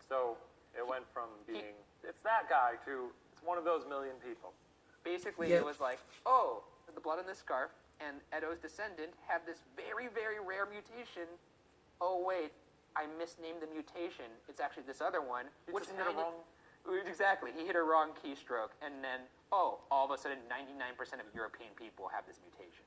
So it went from being, it's that guy, to it's one of those million people. Basically, it was like, oh, the blood in this scarf and Eddowes' descendant have this very, very rare mutation. Oh, wait, I misnamed the mutation. It's actually this other one. He just hit a wrong... Exactly. He hit a wrong keystroke, and then, all of a sudden, 99% of European people have this mutation.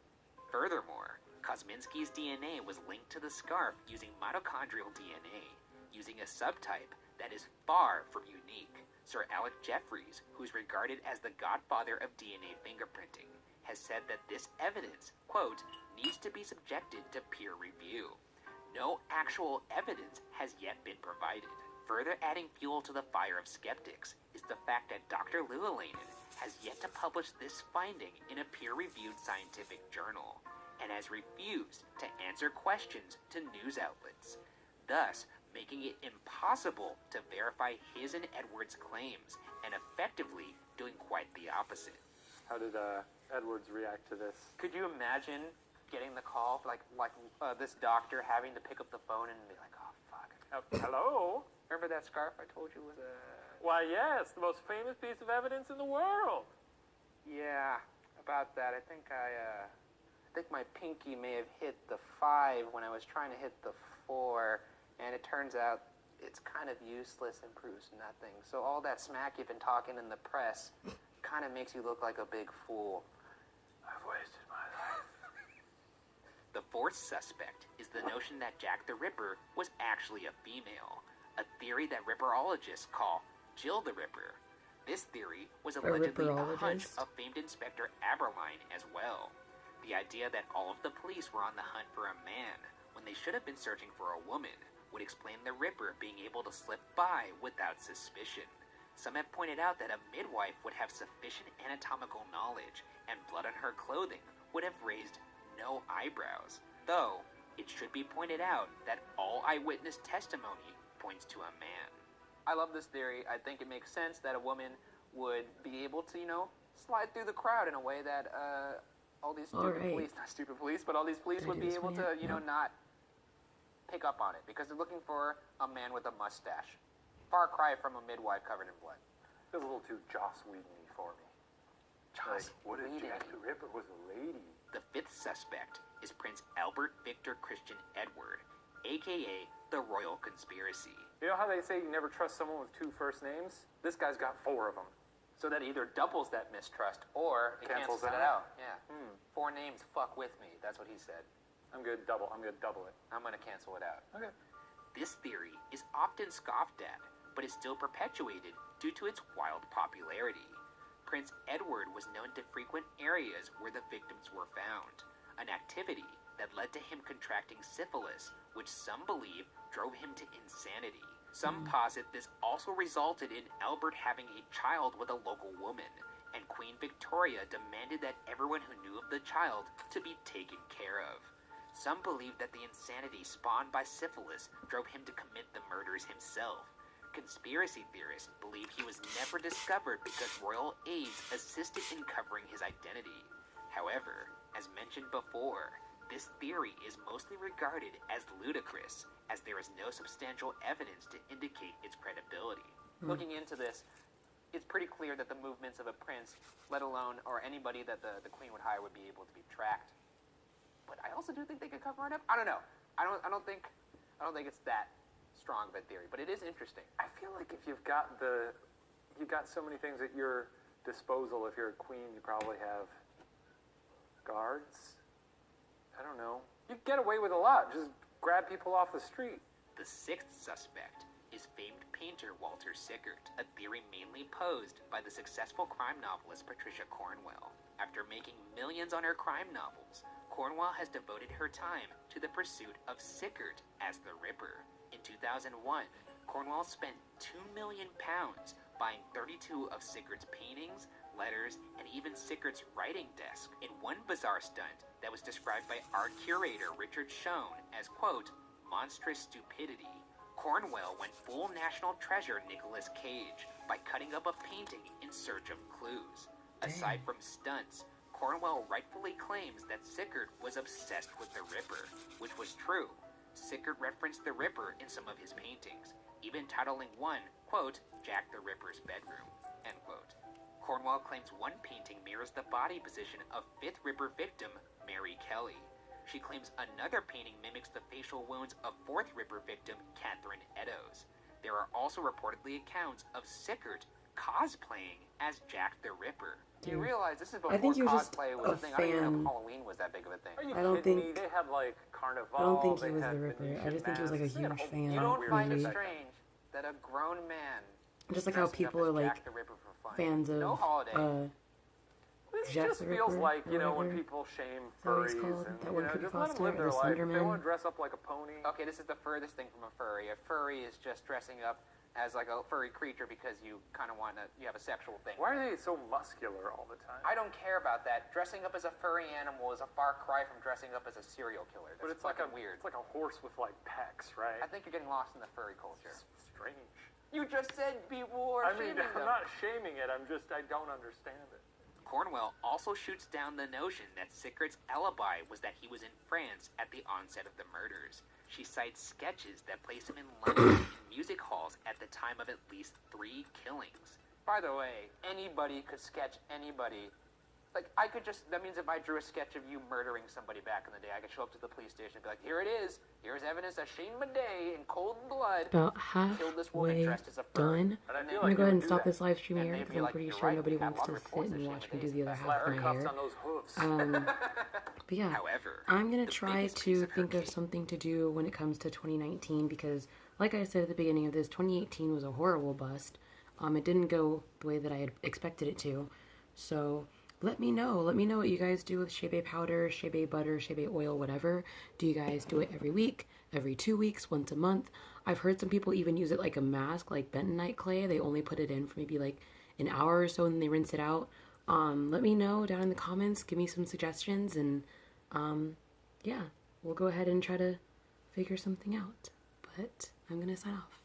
Furthermore, Kosminski's DNA was linked to the scarf using mitochondrial DNA, using a subtype that is far from unique. Sir Alec Jeffreys, who's regarded as the godfather of DNA fingerprinting, has said that this evidence, quote, needs to be subjected to peer review. No actual evidence has yet been provided. Further adding fuel to the fire of skeptics is the fact that Dr. Louhelainen has yet to publish this finding in a peer-reviewed scientific journal, and has refused to answer questions to news outlets, thus making it impossible to verify his and Edwards' claims, and effectively doing quite the opposite. How did Edwards react to this? Could you imagine getting the call, this doctor having to pick up the phone and be like, oh, fuck. Hello? Remember that scarf I told you was a... Why, yes, the most famous piece of evidence in the world. Yeah, about that. I think my pinky may have hit the 5 when I was trying to hit the 4, and it turns out it's kind of useless and proves nothing. So all that smack you've been talking in the press kind of makes you look like a big fool. I've wasted my life. The fourth suspect is the notion that Jack the Ripper was actually a female, a theory that Ripperologists call Jill the Ripper. This theory was allegedly a hunch of famed Inspector Aberline as well. The idea that all of the police were on the hunt for a man when they should have been searching for a woman would explain the Ripper being able to slip by without suspicion. Some have pointed out that a midwife would have sufficient anatomical knowledge, and blood on her clothing would have raised no eyebrows, though it should be pointed out that all eyewitness testimony points to a man. I love this theory. I think it makes sense that a woman would be able to, slide through the crowd in a way that all these stupid police, not stupid police, but all these police would be able to, not pick up on it because they're looking for a man with a mustache. Far cry from a midwife covered in blood. It was a little too Joss Whedon-y for me. Joss what if Whedon. Jack the Ripper was a lady? The fifth suspect is Prince Albert Victor Christian Edward, aka the Royal Conspiracy. You know how they say you never trust someone with 2 first names? This guy's got 4 of them. So that either doubles that mistrust or it cancels it out. Yeah. 4 names fuck with me. That's what he said. I'm going to double it. I'm going to cancel it out. Okay. This theory is often scoffed at, but is still perpetuated due to its wild popularity. Prince Edward was known to frequent areas where the victims were found, an activity that led to him contracting syphilis, which some believe drove him to insanity. Some posit this also resulted in Albert having a child with a local woman, and Queen Victoria demanded that everyone who knew of the child to be taken care of. Some believe that the insanity spawned by syphilis drove him to commit the murders himself. Conspiracy theorists believe he was never discovered because royal aides assisted in covering his identity. However, as mentioned before, this theory is mostly regarded as ludicrous, as there is no substantial evidence to indicate its credibility. Looking into this, it's pretty clear that the movements of a prince, let alone or anybody that the queen would hire, would be able to be tracked. But I also do think they could cover it up. I don't know. I don't think it's that strong of a theory, but it is interesting. I feel like if you've got so many things at your disposal, if you're a queen, you probably have guards. I don't know. You get away with a lot. Just grab people off the street. The 6th suspect is famed painter Walter Sickert, a theory mainly posed by the successful crime novelist Patricia Cornwell. After making millions on her crime novels, Cornwell has devoted her time to the pursuit of Sickert as the Ripper. In 2001, Cornwell spent £2 million buying 32 of Sickert's paintings, letters, and even Sickert's writing desk. In one bizarre stunt that was described by art curator Richard Schoen as, quote, monstrous stupidity, Cornwell went full National Treasure Nicolas Cage by cutting up a painting in search of clues. Aside from stunts, Cornwell rightfully claims that Sickert was obsessed with the Ripper, which was true. Sickert referenced the Ripper in some of his paintings, even titling one, quote, Jack the Ripper's bedroom, end quote. Cornwell claims one painting mirrors the body position of 5th Ripper victim Mary Kelly. She claims another painting mimics the facial wounds of 4th Ripper victim Catherine Eddowes. There are also reportedly accounts of Sickert cosplaying as Jack the Ripper. Do you realize this is before I think he was just cosplay was a thing? I don't even know if Halloween was that big of a thing. Are you I don't kidding me? think- They had like Carnival. I don't think he they was had the Ripper. Venetian I just think he was like a masks. They had huge whole fan. You don't find it Really. strange that a grown man Just like how dressing up people as are like Jack the Ripper for fun. fans of No holiday. This Jack just the feels Ripper like, or you know, when whatever. people shame that what he's furries called? and, That you one know, Creepy just let them Foster, live their the life. If they Slenderman? want to dress up like a pony. Okay, this is the furthest thing from a furry. A furry is just dressing up as like a furry creature because you kind of want to, you have a sexual thing. Why are they so muscular all the time? I don't care about that. Dressing up as a furry animal is a far cry from dressing up as a serial killer. That's But it's like fucking weird. It's like a horse with like pecs, right? I think you're getting lost in the furry culture. It's strange. You just said people are I mean, shaming I'm them. not shaming it. I don't understand it. Cornwell also shoots down the notion that Sickert's alibi was that he was in France at the onset of the murders. She cites sketches that place him in London in music halls at the time of at least 3 killings. By the way, anybody could sketch anybody. Like, I could just, that means if I drew a sketch of you murdering somebody back in the day, I could show up to the police station and be like, here it is. Here's evidence that Shane Madej, in cold blood, about killed this woman halfway dressed as a furry. done. And I And feel I'm like gonna go ahead and do stop that. this live stream And here they'd because be I'm like, pretty "You're sure right, nobody we have wants a to lot of sit reports and that watch Shane me do Madej the other Slap half of her my cuffs hair. on those hooves. But yeah, However, I'm gonna the try biggest to piece of her think of case- something to do when it comes to 2019 because, like I said at the beginning of this, 2018 was a horrible bust. It didn't go the way that I had expected it to. So let me know. Let me know what you guys do with Chebe powder, Chebe butter, Chebe oil, whatever. Do you guys do it every week, every 2 weeks, once a month? I've heard some people even use it like a mask, like bentonite clay. They only put it in for maybe like an hour or so and then they rinse it out. Let me know down in the comments. Give me some suggestions and yeah, we'll go ahead and try to figure something out. But I'm gonna sign off.